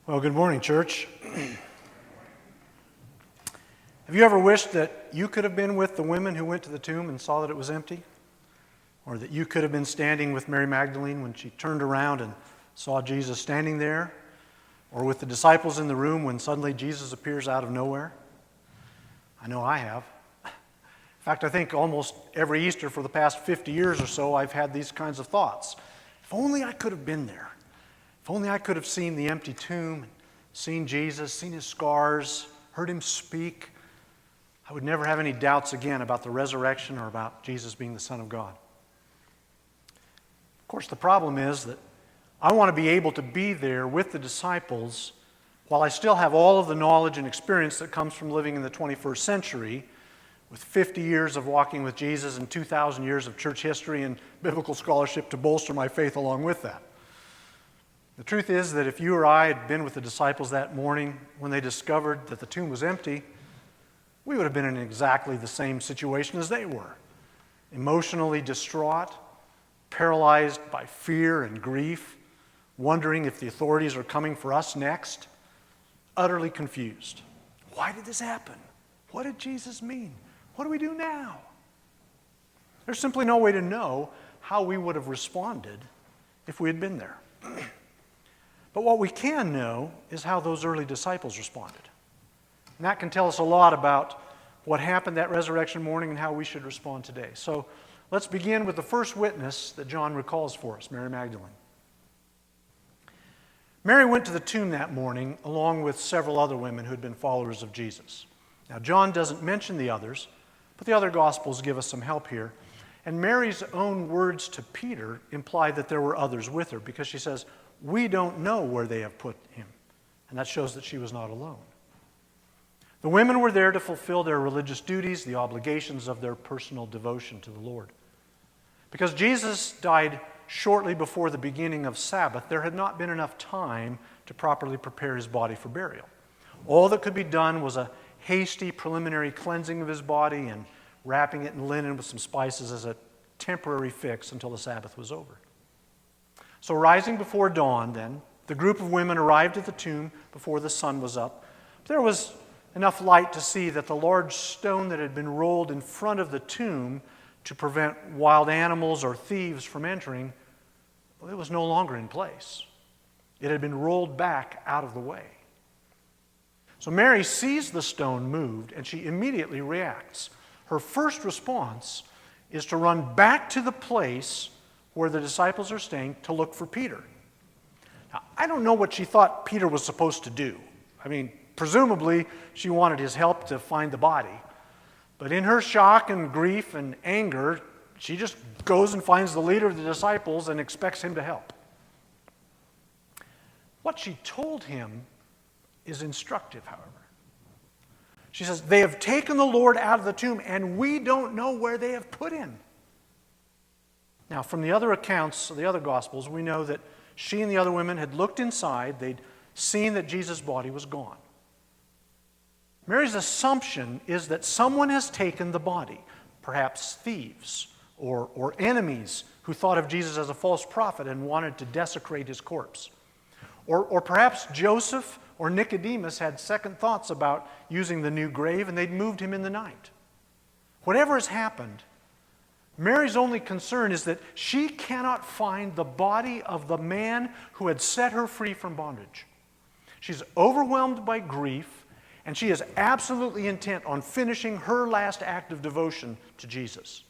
Well, good morning, church. Have you ever wished that you could have been with the women who went to the tomb and saw that it was empty? Or that you could have been standing with Mary Magdalene when she turned around and saw Jesus standing there? Or with the disciples in the room when suddenly Jesus appears out of nowhere? I know I have. In fact, I think almost every Easter for the past 50 years or so, I've had these kinds of thoughts. If only I could have been there. If only I could have seen the empty tomb, seen Jesus, seen his scars, heard him speak, I would never have any doubts again about the resurrection or about Jesus being the Son of God. Of course, the problem is that I want to be able to be there with the disciples while I still have all of the knowledge and experience that comes from living in the 21st century with 50 years of walking with Jesus and 2,000 years of church history and biblical scholarship to bolster my faith along with that. The truth is that if you or I had been with the disciples that morning when they discovered that the tomb was empty, we would have been in exactly the same situation as they were. Emotionally distraught, paralyzed by fear and grief, wondering if the authorities are coming for us next, utterly confused. Why did this happen? What did Jesus mean? What do we do now? There's simply no way to know how we would have responded if we had been there. But what we can know is how those early disciples responded. And that can tell us a lot about what happened that resurrection morning and how we should respond today. So let's begin with the first witness that John recalls for us, Mary Magdalene. Mary went to the tomb that morning along with several other women who had been followers of Jesus. Now, John doesn't mention the others, but the other Gospels give us some help here. And Mary's own words to Peter imply that there were others with her because she says, "We don't know where they have put him." And that shows that she was not alone. The women were there to fulfill their religious duties, the obligations of their personal devotion to the Lord. Because Jesus died shortly before the beginning of Sabbath, there had not been enough time to properly prepare his body for burial. All that could be done was a hasty preliminary cleansing of his body and wrapping it in linen with some spices as a temporary fix until the Sabbath was over. So rising before dawn then, the group of women arrived at the tomb before the sun was up. There was enough light to see that the large stone that had been rolled in front of the tomb to prevent wild animals or thieves from entering, well, it was no longer in place. It had been rolled back out of the way. So Mary sees the stone moved and she immediately reacts. Her first response is to run back to the place where the disciples are staying to look for Peter. Now, I don't know what she thought Peter was supposed to do. I mean, presumably she wanted his help to find the body. But in her shock and grief and anger, she just goes and finds the leader of the disciples and expects him to help. What she told him is instructive, however. She says, "They have taken the Lord out of the tomb, and we don't know where they have put him." Now, from the other accounts of the other Gospels, we know that she and the other women had looked inside. They'd seen that Jesus' body was gone. Mary's assumption is that someone has taken the body, perhaps thieves or enemies who thought of Jesus as a false prophet and wanted to desecrate his corpse. Or perhaps Joseph or Nicodemus had second thoughts about using the new grave and they'd moved him in the night. Whatever has happened, Mary's only concern is that she cannot find the body of the man who had set her free from bondage. She's overwhelmed by grief, and she is absolutely intent on finishing her last act of devotion to Jesus.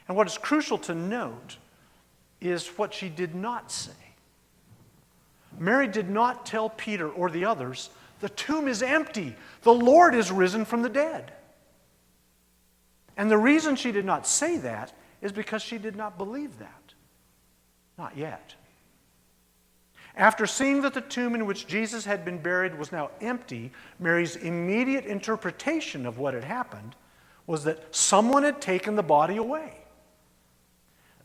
And what is crucial to note is what she did not say. Mary did not tell Peter or the others, "The tomb is empty. The Lord is risen from the dead." And the reason she did not say that is because she did not believe that. Not yet. After seeing that the tomb in which Jesus had been buried was now empty, Mary's immediate interpretation of what had happened was that someone had taken the body away.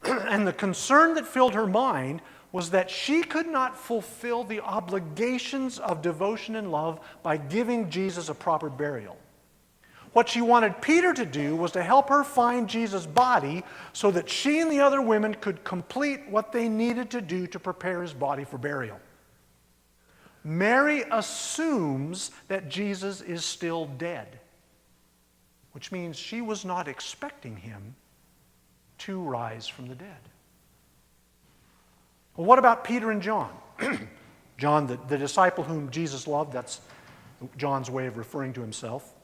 And the concern that filled her mind was that she could not fulfill the obligations of devotion and love by giving Jesus a proper burial. What she wanted Peter to do was to help her find Jesus' body so that she and the other women could complete what they needed to do to prepare his body for burial. Mary assumes that Jesus is still dead, which means she was not expecting him to rise from the dead. Well, what about Peter and John? John, the disciple whom Jesus loved, that's John's way of referring to himself.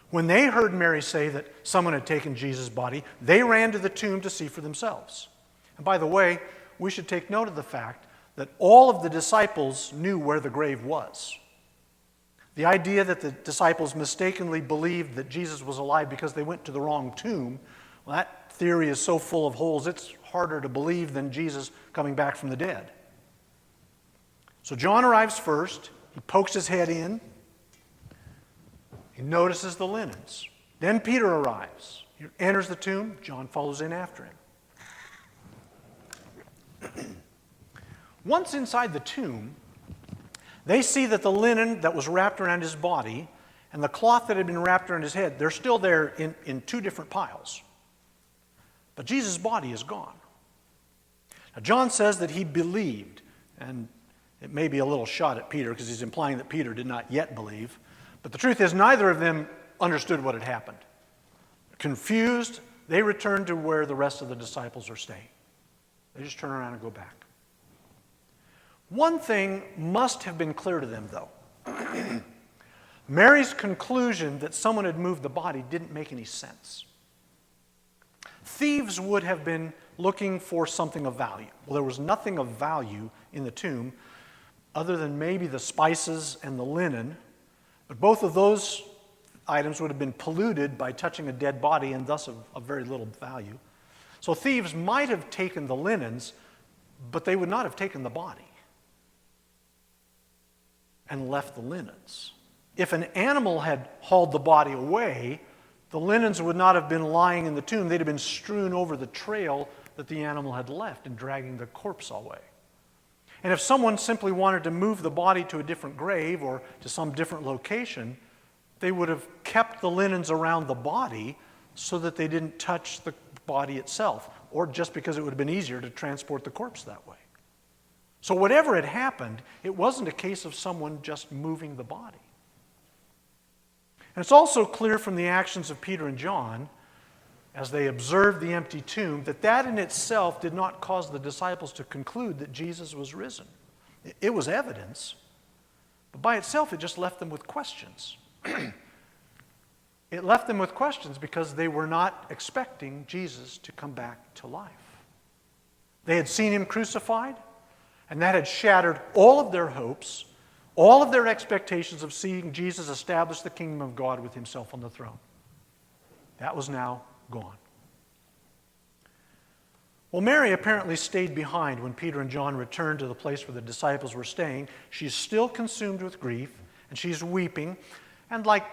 When they heard Mary say that someone had taken Jesus' body, they ran to the tomb to see for themselves. And by the way, we should take note of the fact that all of the disciples knew where the grave was. The idea that the disciples mistakenly believed that Jesus was alive because they went to the wrong tomb, well, that theory is so full of holes, it's harder to believe than Jesus coming back from the dead. So John arrives first. He pokes his head in. He notices the linens. Then Peter arrives. He enters the tomb. John follows in after him. Once inside the tomb, they see that the linen that was wrapped around his body and the cloth that had been wrapped around his head, they're still there in two different piles. But Jesus' body is gone. Now, John says that he believed, and it may be a little shot at Peter because he's implying that Peter did not yet believe. But the truth is, neither of them understood what had happened. Confused, they return to where the rest of the disciples are staying. They just turn around and go back. One thing must have been clear to them, though. Mary's conclusion that someone had moved the body didn't make any sense. Thieves would have been looking for something of value. Well, there was nothing of value in the tomb other than maybe the spices and the linen, but both of those items would have been polluted by touching a dead body and thus of very little value. So thieves might have taken the linens, but they would not have taken the body and left the linens. If an animal had hauled the body away, the linens would not have been lying in the tomb. They'd have been strewn over the trail that the animal had left and dragging the corpse away. And if someone simply wanted to move the body to a different grave or to some different location, they would have kept the linens around the body so that they didn't touch the body itself, or just because it would have been easier to transport the corpse that way. So whatever had happened, it wasn't a case of someone just moving the body. And it's also clear from the actions of Peter and John, as they observed the empty tomb, that in itself did not cause the disciples to conclude that Jesus was risen. It was evidence, but by itself it just left them with questions. It left them with questions because they were not expecting Jesus to come back to life. They had seen him crucified, and that had shattered all of their hopes, all of their expectations of seeing Jesus establish the kingdom of God with himself on the throne. That was now gone. Well, Mary apparently stayed behind when Peter and John returned to the place where the disciples were staying. She's still consumed with grief, and she's weeping. And like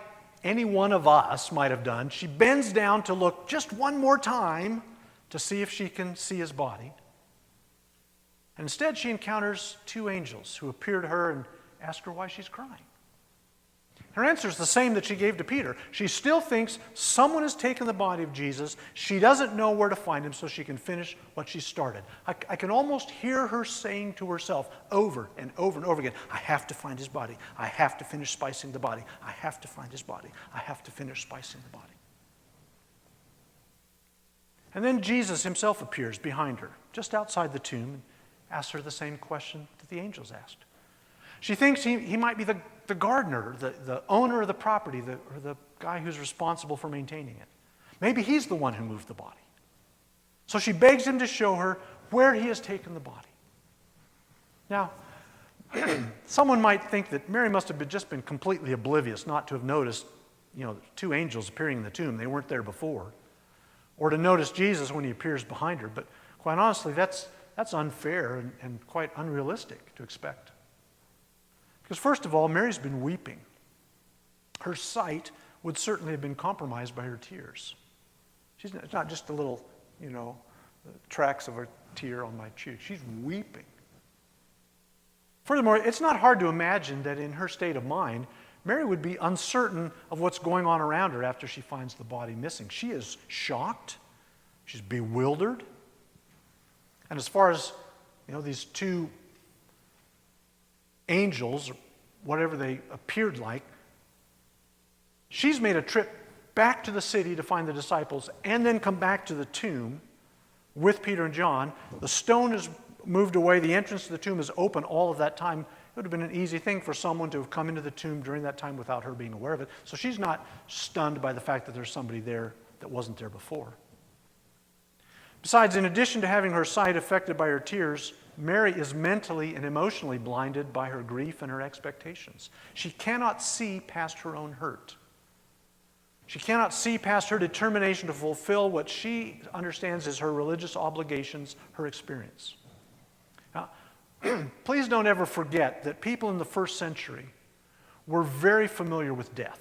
any one of us might have done, she bends down to look just one more time to see if she can see his body. And instead, she encounters two angels who appear to her and ask her why she's crying. Her answer is the same that she gave to Peter. She still thinks someone has taken the body of Jesus. She doesn't know where to find him so she can finish what she started. I can almost hear her saying to herself over and over and over again, I have to find his body. I have to finish spicing the body. I have to find his body. I have to finish spicing the body. And then Jesus himself appears behind her, just outside the tomb, and asks her the same question that the angels asked. She thinks he might be the gardener, the owner of the property, or the guy who's responsible for maintaining it. Maybe he's the one who moved the body. So she begs him to show her where he has taken the body. Now, someone might think that Mary must have just been completely oblivious not to have noticed, two angels appearing in the tomb. They weren't there before. Or to notice Jesus when he appears behind her. But quite honestly, that's unfair and quite unrealistic to expect. Because first of all, Mary's been weeping. Her sight would certainly have been compromised by her tears. It's not just a little, tracks of a tear on my cheek. She's weeping. Furthermore, it's not hard to imagine that in her state of mind, Mary would be uncertain of what's going on around her after she finds the body missing. She is shocked. She's bewildered. And as far as, these two angels, or whatever they appeared like. She's made a trip back to the city to find the disciples and then come back to the tomb with Peter and John. The stone is moved away. The entrance to the tomb is open all of that time. It would have been an easy thing for someone to have come into the tomb during that time without her being aware of it. So she's not stunned by the fact that there's somebody there that wasn't there before. Besides, in addition to having her sight affected by her tears, Mary is mentally and emotionally blinded by her grief and her expectations. She cannot see past her own hurt. She cannot see past her determination to fulfill what she understands as her religious obligations, her experience. Now, please don't ever forget that people in the first century were very familiar with death.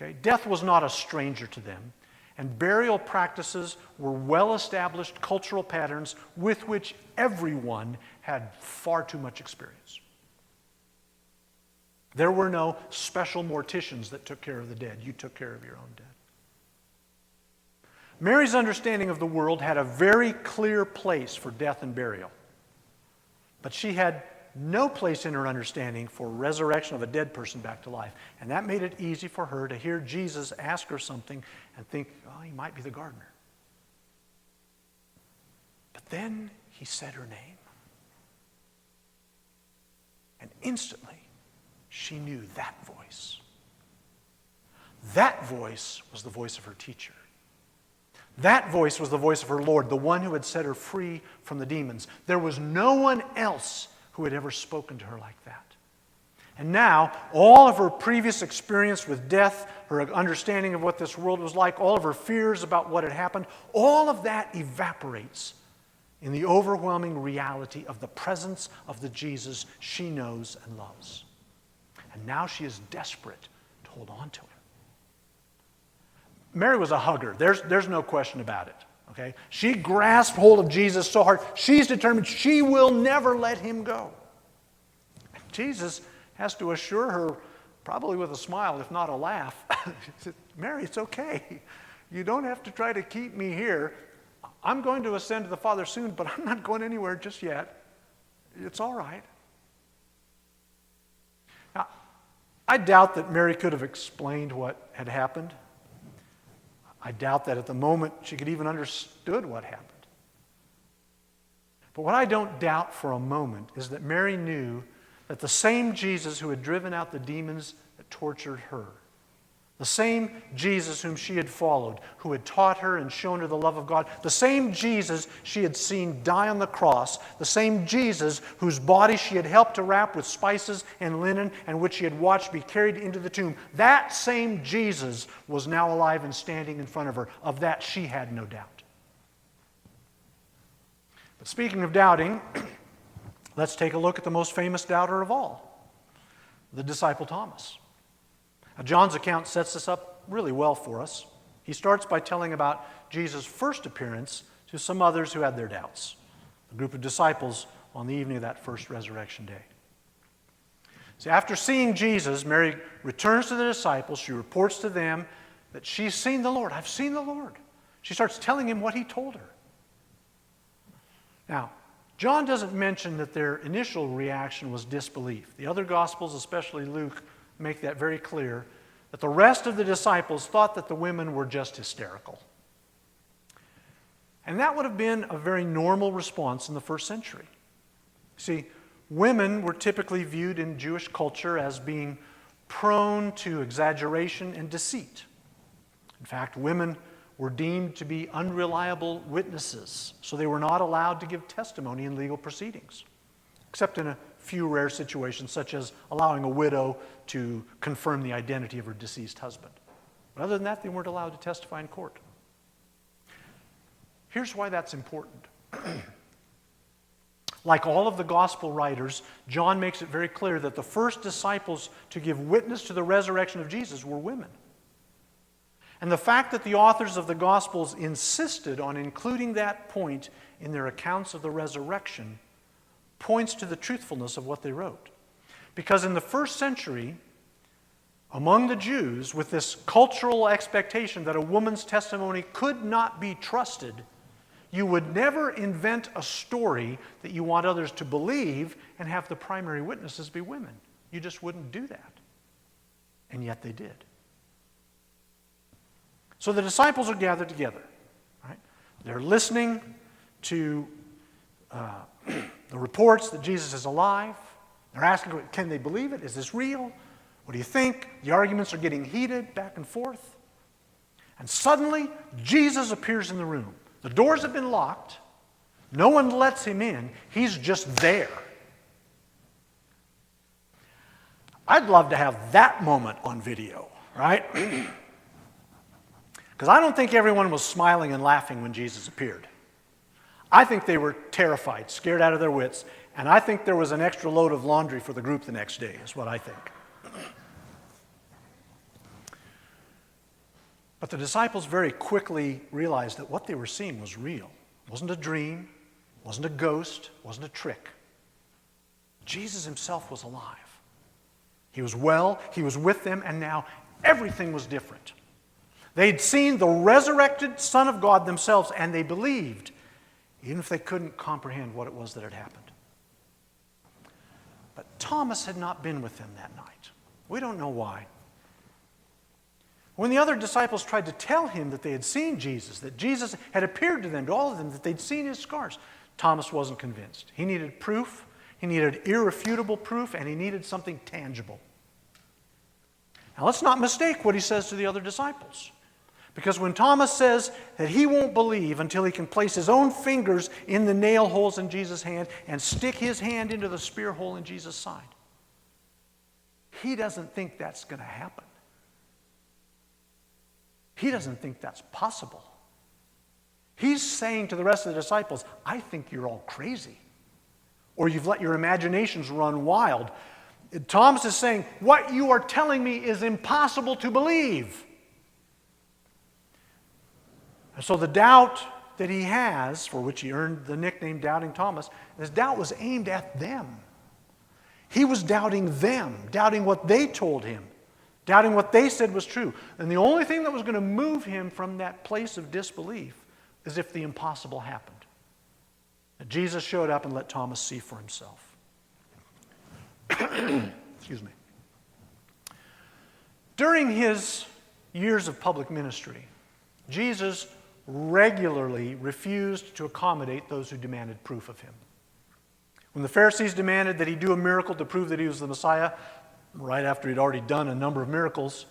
Okay? Death was not a stranger to them, and burial practices were well-established cultural patterns with which everyone had far too much experience. There were no special morticians that took care of the dead. You took care of your own dead. Mary's understanding of the world had a very clear place for death and burial. But she had no place in her understanding for resurrection of a dead person back to life. And that made it easy for her to hear Jesus ask her something and think, oh, he might be the gardener. But then he said her name. And instantly, she knew that voice. That voice was the voice of her teacher. That voice was the voice of her Lord, the one who had set her free from the demons. There was no one else who had ever spoken to her like that. And now, all of her previous experience with death, her understanding of what this world was like, all of her fears about what had happened, all of that evaporates in the overwhelming reality of the presence of the Jesus she knows and loves. And now she is desperate to hold on to him. Mary was a hugger. There's no question about it. Okay? She grasped hold of Jesus so hard. She's determined she will never let him go. And Jesus has to assure her, probably with a smile, if not a laugh, he said, Mary, it's okay. You don't have to try to keep me here. I'm going to ascend to the Father soon, but I'm not going anywhere just yet. It's all right. Now, I doubt that Mary could have explained what had happened. I doubt that at the moment she could even understood what happened. But what I don't doubt for a moment is that Mary knew that the same Jesus who had driven out the demons that tortured her, the same Jesus whom she had followed, who had taught her and shown her the love of God, the same Jesus she had seen die on the cross, the same Jesus whose body she had helped to wrap with spices and linen and which she had watched be carried into the tomb, that same Jesus was now alive and standing in front of her. Of that she had no doubt. But speaking of doubting, let's take a look at the most famous doubter of all, the disciple Thomas. Now, John's account sets this up really well for us. He starts by telling about Jesus' first appearance to some others who had their doubts, a group of disciples on the evening of that first resurrection day. So after seeing Jesus, Mary returns to the disciples. She reports to them that she's seen the Lord. I've seen the Lord. She starts telling him what he told her. Now, John doesn't mention that their initial reaction was disbelief. The other Gospels, especially Luke, make that very clear, that the rest of the disciples thought that the women were just hysterical. And that would have been a very normal response in the first century. See, women were typically viewed in Jewish culture as being prone to exaggeration and deceit. In fact, women were deemed to be unreliable witnesses, so they were not allowed to give testimony in legal proceedings, except in a few rare situations, such as allowing a widow to confirm the identity of her deceased husband. But other than that, they weren't allowed to testify in court. Here's why that's important. Like all of the gospel writers, John makes it very clear that the first disciples to give witness to the resurrection of Jesus were women. And the fact that the authors of the Gospels insisted on including that point in their accounts of the resurrection points to the truthfulness of what they wrote. Because in the first century, among the Jews, with this cultural expectation that a woman's testimony could not be trusted, You would never invent a story that you want others to believe and have the primary witnesses be women. You just wouldn't do that. And yet they did. So the disciples are gathered together. Right? They're listening to the reports that Jesus is alive. They're asking, can they believe it? Is this real? What do you think? The arguments are getting heated back and forth. And suddenly, Jesus appears in the room. The doors have been locked. No one lets him in. He's just there. I'd love to have that moment on video, right? Because I don't think everyone was smiling and laughing when Jesus appeared. I think they were terrified, scared out of their wits, and I think there was an extra load of laundry for the group the next day, is what I think. But the disciples very quickly realized that what they were seeing was real. It wasn't a dream, it wasn't a ghost, it wasn't a trick. Jesus himself was alive. He was well, he was with them, and now everything was different. They'd seen the resurrected Son of God themselves, and they believed, even if they couldn't comprehend what it was that had happened. But Thomas had not been with them that night. We don't know why. When the other disciples tried to tell him that they had seen Jesus, that Jesus had appeared to them, to all of them, that they'd seen his scars, Thomas wasn't convinced. He needed proof, he needed irrefutable proof, and he needed something tangible. Now let's not mistake what he says to the other disciples. Because when Thomas says that he won't believe until he can place his own fingers in the nail holes in Jesus' hand and stick his hand into the spear hole in Jesus' side, he doesn't think that's going to happen. He doesn't think that's possible. He's saying to the rest of the disciples, I think you're all crazy. Or you've let your imaginations run wild. Thomas is saying, what you are telling me is impossible to believe. And so the doubt that he has, for which he earned the nickname Doubting Thomas, his doubt was aimed at them. He was doubting them, doubting what they told him, doubting what they said was true. And the only thing that was going to move him from that place of disbelief is if the impossible happened. That Jesus showed up and let Thomas see for himself. Excuse me. During his years of public ministry, Jesus regularly refused to accommodate those who demanded proof of him. When the Pharisees demanded that he do a miracle to prove that he was the Messiah, right after he'd already done a number of miracles,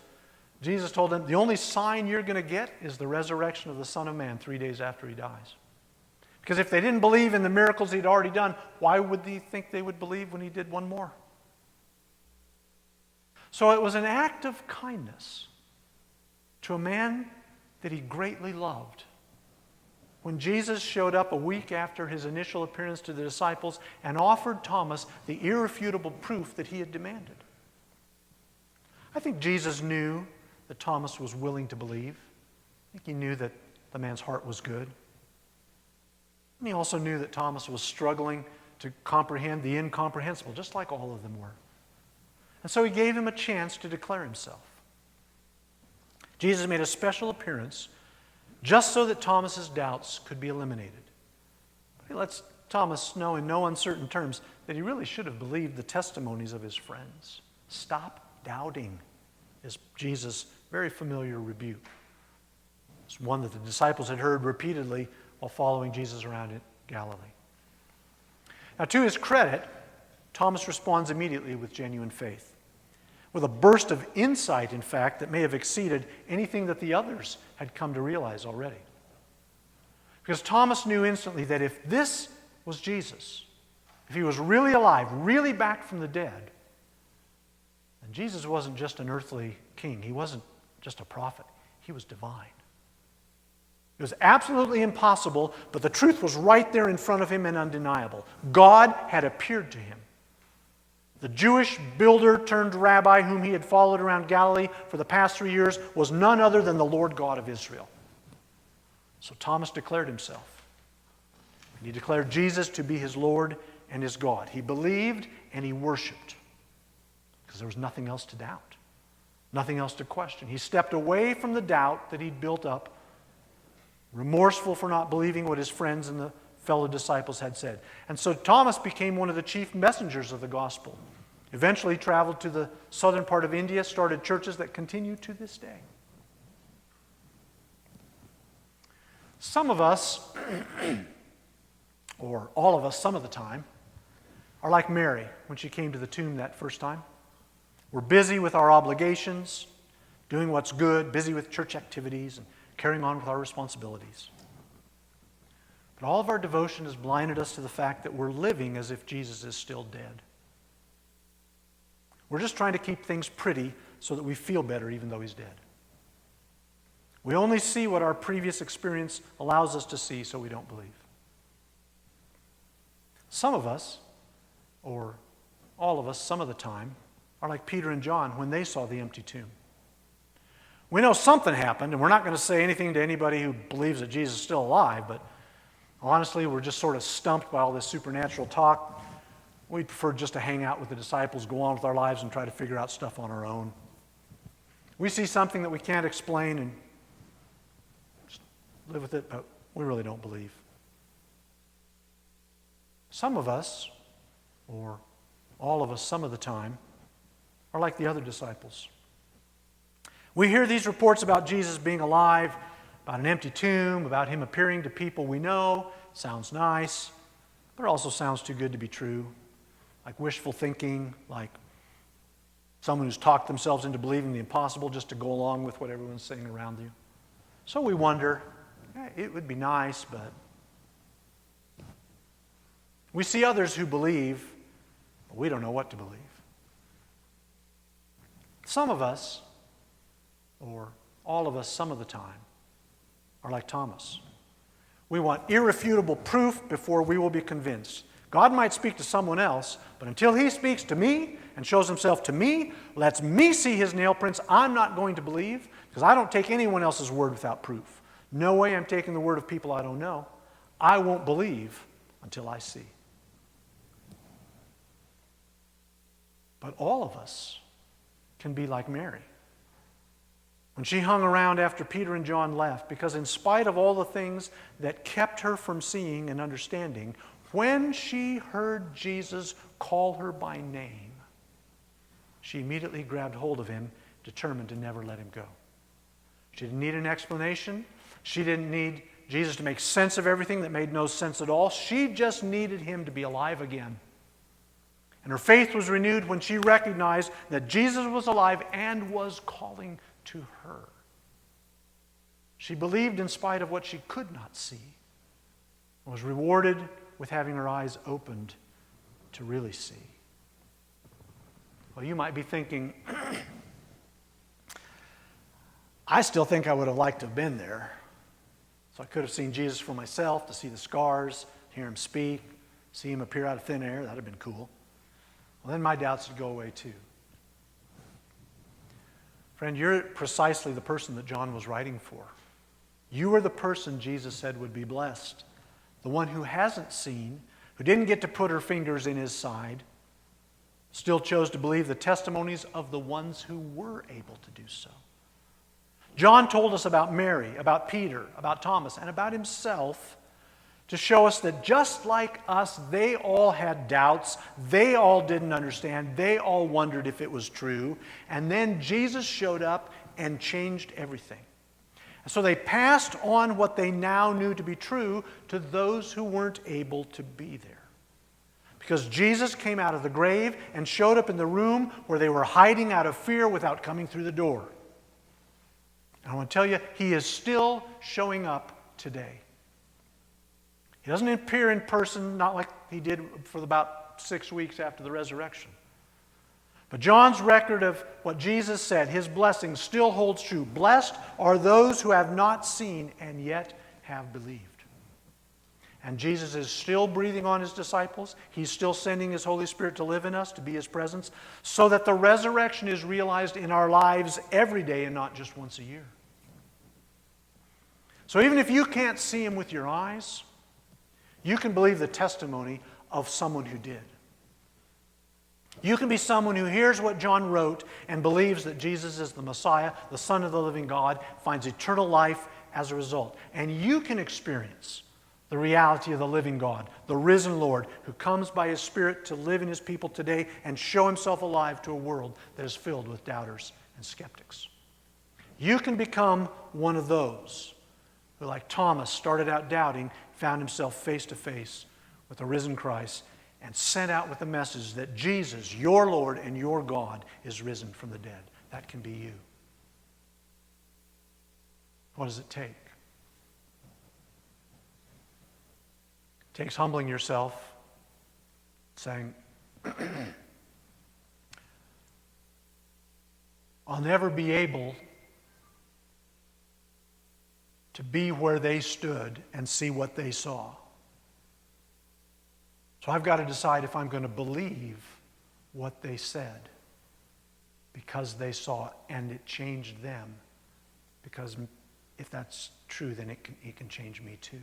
Jesus told them, the only sign you're going to get is the resurrection of the Son of Man 3 days after he dies. Because if they didn't believe in the miracles he'd already done, why would they think they would believe when he did one more? So it was an act of kindness to a man that he greatly loved. When Jesus showed up a week after his initial appearance to the disciples and offered Thomas the irrefutable proof that he had demanded. I think Jesus knew that Thomas was willing to believe. I think he knew that the man's heart was good. And he also knew that Thomas was struggling to comprehend the incomprehensible, just like all of them were. And so he gave him a chance to declare himself. Jesus made a special appearance just so that Thomas's doubts could be eliminated. But he lets Thomas know in no uncertain terms that he really should have believed the testimonies of his friends. Stop doubting is Jesus' very familiar rebuke. It's one that the disciples had heard repeatedly while following Jesus around in Galilee. Now, to his credit, Thomas responds immediately with genuine faith, with a burst of insight, in fact, that may have exceeded anything that the others had come to realize already. Because Thomas knew instantly that if this was Jesus, if he was really alive, really back from the dead, then Jesus wasn't just an earthly king. He wasn't just a prophet. He was divine. It was absolutely impossible, but the truth was right there in front of him and undeniable. God had appeared to him. The Jewish builder turned rabbi whom he had followed around Galilee for the past 3 years was none other than the Lord God of Israel. So Thomas declared himself. And he declared Jesus to be his Lord and his God. He believed and he worshiped because there was nothing else to doubt, nothing else to question. He stepped away from the doubt that he'd built up remorseful for not believing what his friends and the fellow disciples had said. And so Thomas became one of the chief messengers of the gospel. Eventually traveled to the southern part of India, started churches that continue to this day. Some of us, or all of us some of the time, are like Mary when she came to the tomb that first time. We're busy with our obligations, doing what's good, busy with church activities, and carrying on with our responsibilities. But all of our devotion has blinded us to the fact that we're living as if Jesus is still dead. We're just trying to keep things pretty so that we feel better even though he's dead. We only see what our previous experience allows us to see, so we don't believe. Some of us, or all of us some of the time, are like Peter and John when they saw the empty tomb. We know something happened, and we're not going to say anything to anybody who believes that Jesus is still alive, but honestly, we're just sort of stumped by all this supernatural talk. We'd prefer just to hang out with the disciples, go on with our lives, and try to figure out stuff on our own. We see something that we can't explain and just live with it, but we really don't believe. Some of us, or all of us some of the time, are like the other disciples. We hear these reports about Jesus being alive, about an empty tomb, about him appearing to people we know. Sounds nice, but it also sounds too good to be true. Like wishful thinking, like someone who's talked themselves into believing the impossible just to go along with what everyone's saying around you. So we wonder, it would be nice, but we see others who believe, but we don't know what to believe. Some of us, or all of us some of the time, are like Thomas. We want irrefutable proof before we will be convinced. God might speak to someone else, but until he speaks to me and shows himself to me, lets me see his nail prints, I'm not going to believe, because I don't take anyone else's word without proof. No way I'm taking the word of people I don't know. I won't believe until I see. But all of us can be like Mary. When she hung around after Peter and John left, because in spite of all the things that kept her from seeing and understanding, when she heard Jesus call her by name, she immediately grabbed hold of him, determined to never let him go. She didn't need an explanation. She didn't need Jesus to make sense of everything that made no sense at all. She just needed him to be alive again. And her faith was renewed when she recognized that Jesus was alive and was calling to her. She believed in spite of what she could not see, and was rewarded with having her eyes opened to really see. Well, you might be thinking, I still think I would have liked to have been there. So I could have seen Jesus for myself, to see the scars, hear him speak, see him appear out of thin air. That would have been cool. Well, then my doubts would go away too. Friend, you're precisely the person that John was writing for. You are the person Jesus said would be blessed. The one who hasn't seen, who didn't get to put her fingers in his side, still chose to believe the testimonies of the ones who were able to do so. John told us about Mary, about Peter, about Thomas, and about himself to show us that just like us, they all had doubts, they all didn't understand, they all wondered if it was true, and then Jesus showed up and changed everything. And so they passed on what they now knew to be true to those who weren't able to be there. Because Jesus came out of the grave and showed up in the room where they were hiding out of fear without coming through the door. And I want to tell you, he is still showing up today. He doesn't appear in person, not like he did for about 6 weeks after the resurrection. But John's record of what Jesus said, his blessing, still holds true. Blessed are those who have not seen and yet have believed. And Jesus is still breathing on his disciples. He's still sending his Holy Spirit to live in us, to be his presence, so that the resurrection is realized in our lives every day and not just once a year. So even if you can't see him with your eyes, you can believe the testimony of someone who did. You can be someone who hears what John wrote and believes that Jesus is the Messiah, the Son of the living God, finds eternal life as a result. And you can experience the reality of the living God, the risen Lord, who comes by His Spirit to live in His people today and show Himself alive to a world that is filled with doubters and skeptics. You can become one of those who, like Thomas, started out doubting, found himself face to face with the risen Christ, and sent out with the message that Jesus, your Lord and your God, is risen from the dead. That can be you. What does it take? It takes humbling yourself, saying, I'll never be able to be where they stood and see what they saw. So I've got to decide if I'm going to believe what they said because they saw it and it changed them. Because if that's true, then it can change me too.